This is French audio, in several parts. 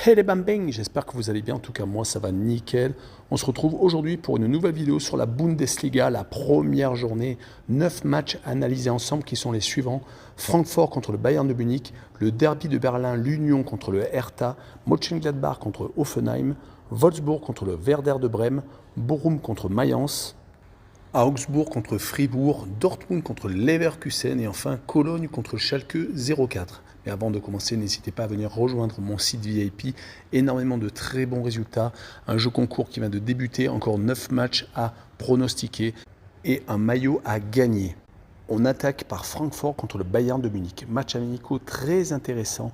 Hey les bambins, j'espère que vous allez bien, en tout cas moi ça va nickel. On se retrouve aujourd'hui pour une nouvelle vidéo sur la Bundesliga, la première journée. 9 matchs analysés ensemble qui sont les suivants. Francfort contre le Bayern de Munich, le Derby de Berlin, l'Union contre le Hertha, Mönchengladbach contre Hoffenheim, Wolfsburg contre le Werder de Brême, Bochum contre Mayence, Augsbourg contre Fribourg, Dortmund contre Leverkusen et enfin Cologne contre Schalke 04. Mais avant de commencer, n'hésitez pas à venir rejoindre mon site VIP. Énormément de très bons résultats. Un jeu concours qui vient de débuter. Encore 9 matchs à pronostiquer et un maillot à gagner. On attaque par Francfort contre le Bayern de Munich. Match amicaux très intéressant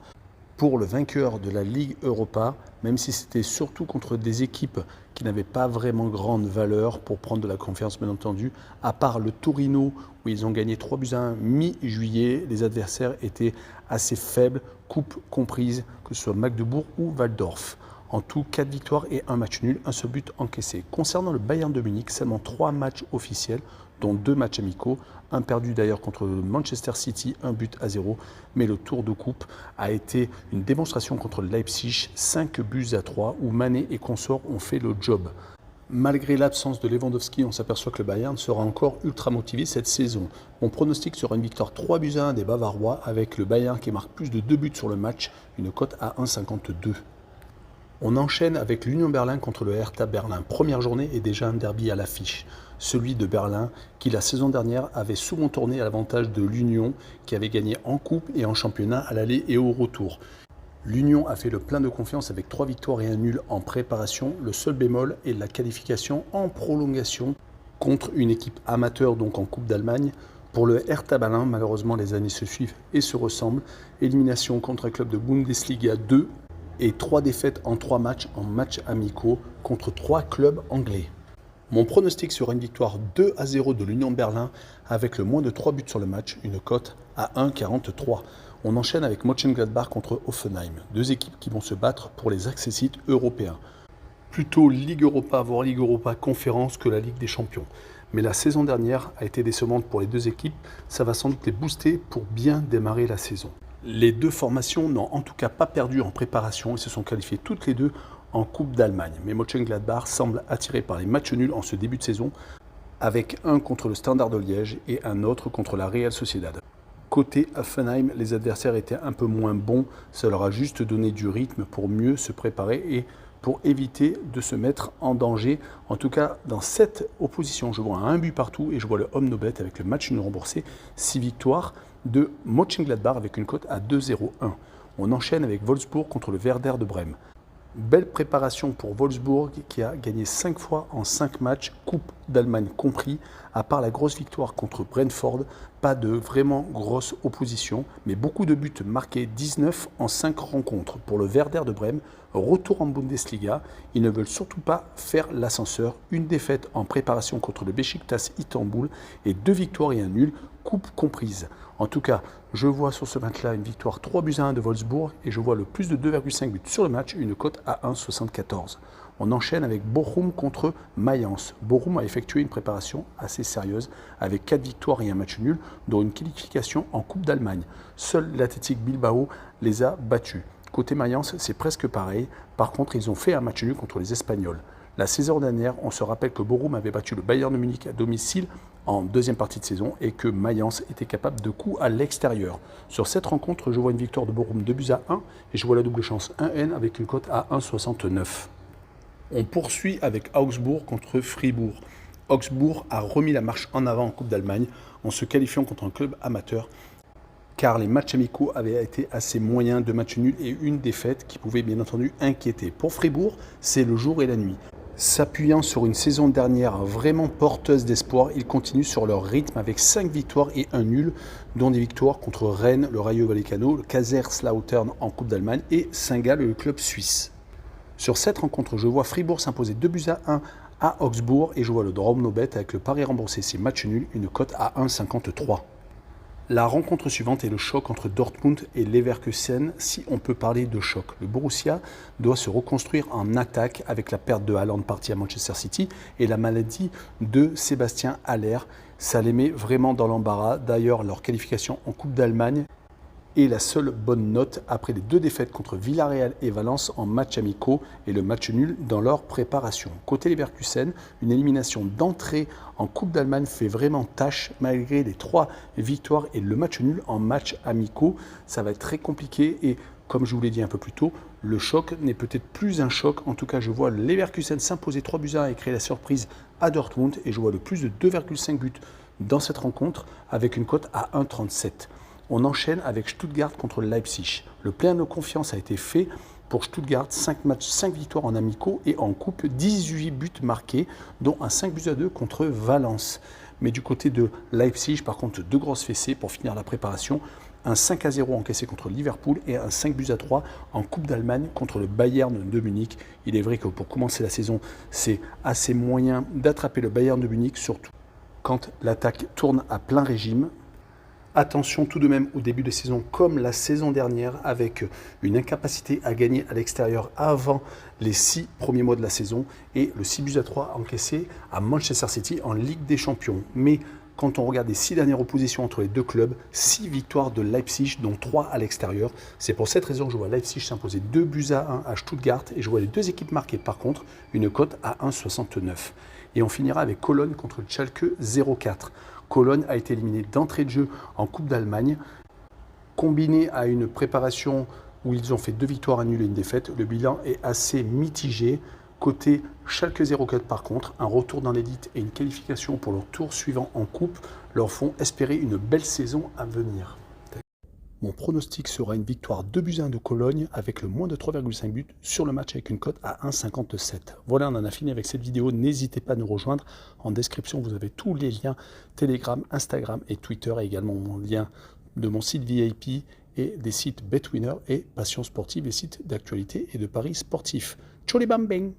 pour le vainqueur de la Ligue Europa, même si c'était surtout contre des équipes qui n'avaient pas vraiment grande valeur pour prendre de la confiance, bien entendu. À part le Torino, où ils ont gagné 3-1 mi-juillet, les adversaires étaient assez faibles, coupe comprise, que ce soit Magdebourg ou Waldorf. En tout, 4 victoires et 1 match nul, un seul but encaissé. Concernant le Bayern de Munich, seulement 3 matchs officiels, dont 2 matchs amicaux, un perdu d'ailleurs contre Manchester City, 1-0, mais le tour de coupe a été une démonstration contre Leipzig, 5-3, où Mané et consorts ont fait le job. Malgré l'absence de Lewandowski, on s'aperçoit que le Bayern sera encore ultra motivé cette saison. Mon pronostic sera une victoire 3-1 des Bavarois, avec le Bayern qui marque plus de 2 buts sur le match, une cote à 1,52. On enchaîne avec l'Union Berlin contre le Hertha Berlin. Première journée et déjà un derby à l'affiche. Celui de Berlin qui la saison dernière avait souvent tourné à l'avantage de l'Union qui avait gagné en coupe et en championnat à l'aller et au retour. L'Union a fait le plein de confiance avec 3 victoires et un nul en préparation. Le seul bémol est la qualification en prolongation contre une équipe amateur donc en Coupe d'Allemagne. Pour le Hertha Berlin, malheureusement les années se suivent et se ressemblent. Élimination contre un club de Bundesliga 2 et 3 défaites en 3 matchs en matchs amicaux contre 3 clubs anglais. Mon pronostic sera une victoire 2-0 de l'Union Berlin avec le moins de 3 buts sur le match, une cote à 1,43. On enchaîne avec Mönchengladbach contre Hoffenheim, 2 équipes qui vont se battre pour les accessites européens. Plutôt Ligue Europa, voire Ligue Europa Conférence que la Ligue des Champions. Mais la saison dernière a été décevante pour les 2 équipes, ça va sans doute les booster pour bien démarrer la saison. Les 2 formations n'ont en tout cas pas perdu en préparation et se sont qualifiées toutes les 2 en Coupe d'Allemagne. Mais Mönchengladbach semble attiré par les matchs nuls en ce début de saison, avec un contre le Standard de Liège et un autre contre la Real Sociedad. Côté Hoffenheim, les adversaires étaient un peu moins bons, ça leur a juste donné du rythme pour mieux se préparer et pour éviter de se mettre en danger. En tout cas, dans cette opposition, je vois un but partout et je vois le homme no bet avec le match nul remboursé, 6 victoires de Mönchengladbach avec une cote à 2,01. On enchaîne avec Wolfsburg contre le Werder de Brême. Belle préparation pour Wolfsburg qui a gagné 5 fois en 5 matchs, Coupe d'Allemagne compris. À part la grosse victoire contre Brentford, pas de vraiment grosse opposition, mais beaucoup de buts marqués, 19 en 5 rencontres. Pour le Werder de Brême, retour en Bundesliga, ils ne veulent surtout pas faire l'ascenseur. Une défaite en préparation contre le Beşiktaş Istanbul et 2 victoires et un nul, coupe comprise. En tout cas, je vois sur ce match-là une victoire 3-1 de Wolfsburg et je vois le plus de 2,5 buts sur le match, une cote à 1,74. On enchaîne avec Bochum contre Mayence. Bochum a effectué une préparation assez sérieuse avec 4 victoires et un match nul, dont une qualification en Coupe d'Allemagne. Seul l'Athletic Bilbao les a battus. Côté Mayence, c'est presque pareil. Par contre, ils ont fait un match nul contre les Espagnols. La saison dernière, on se rappelle que Bochum avait battu le Bayern de Munich à domicile en deuxième partie de saison et que Mayence était capable de coups à l'extérieur. Sur cette rencontre, je vois une victoire de Bochum 2-1 et je vois la double chance 1N avec une cote à 1,69. On poursuit avec Augsbourg contre Fribourg. Augsbourg a remis la marche en avant en Coupe d'Allemagne en se qualifiant contre un club amateur car les matchs amicaux avaient été assez moyens, 2 matchs nuls et une défaite qui pouvait bien entendu inquiéter. Pour Fribourg, c'est le jour et la nuit. S'appuyant sur une saison dernière vraiment porteuse d'espoir, ils continuent sur leur rythme avec 5 victoires et un nul, dont des victoires contre Rennes, le Rayo Vallecano, le Kaiserslautern en Coupe d'Allemagne et Saint-Gall, le club suisse. Sur cette rencontre, je vois Fribourg s'imposer 2-1 à Augsbourg et je vois le Drôme no bet avec le pari remboursé, c'est match nul, une cote à 1,53. La rencontre suivante est le choc entre Dortmund et Leverkusen, si on peut parler de choc. Le Borussia doit se reconstruire en attaque avec la perte de Haaland parti à Manchester City et la maladie de Sébastien Haller. Ça les met vraiment dans l'embarras. D'ailleurs, leur qualification en Coupe d'Allemagne est la seule bonne note après les 2 défaites contre Villarreal et Valence en matchs amicaux et le match nul dans leur préparation. Côté Leverkusen, une élimination d'entrée en Coupe d'Allemagne fait vraiment tâche malgré les 3 victoires et le match nul en matchs amicaux. Ça va être très compliqué et comme je vous l'ai dit un peu plus tôt, le choc n'est peut-être plus un choc. En tout cas, je vois Leverkusen s'imposer 3-1 et créer la surprise à Dortmund et je vois le plus de 2,5 buts dans cette rencontre avec une cote à 1,37. On enchaîne avec Stuttgart contre Leipzig. Le plein de confiance a été fait pour Stuttgart, 5 matchs, 5 victoires en amicaux et en coupe, 18 buts marqués, dont un 5-2 contre Valence. Mais du côté de Leipzig, par contre, 2 grosses fessées pour finir la préparation. Un 5-0 encaissé contre Liverpool et un 5-3 en Coupe d'Allemagne contre le Bayern de Munich. Il est vrai que pour commencer la saison, c'est assez moyen d'attraper le Bayern de Munich, surtout quand l'attaque tourne à plein régime. Attention tout de même au début de saison comme la saison dernière avec une incapacité à gagner à l'extérieur avant les 6 premiers mois de la saison et le 6-3 encaissé à Manchester City en Ligue des Champions. Mais quand on regarde les 6 dernières oppositions entre les 2 clubs, 6 victoires de Leipzig dont 3 à l'extérieur. C'est pour cette raison que je vois Leipzig s'imposer 2-1 à Stuttgart et je vois les 2 équipes marquer par contre une cote à 1,69. Et on finira avec Cologne contre Schalke 04. Cologne a été éliminé d'entrée de jeu en Coupe d'Allemagne. Combiné à une préparation où ils ont fait 2 victoires, un nul et une défaite, le bilan est assez mitigé. Côté Schalke 04 par contre, un retour dans l'élite et une qualification pour leur tour suivant en Coupe leur font espérer une belle saison à venir. Mon pronostic sera une victoire 2-1 de Cologne avec le moins de 3,5 buts sur le match avec une cote à 1,57. Voilà, on en a fini avec cette vidéo. N'hésitez pas à nous rejoindre. En description, vous avez tous les liens Telegram, Instagram et Twitter et également mon lien de mon site VIP et des sites Betwinner et Passion Sportive, les sites d'actualité et de paris sportifs. Ciao les bam bang!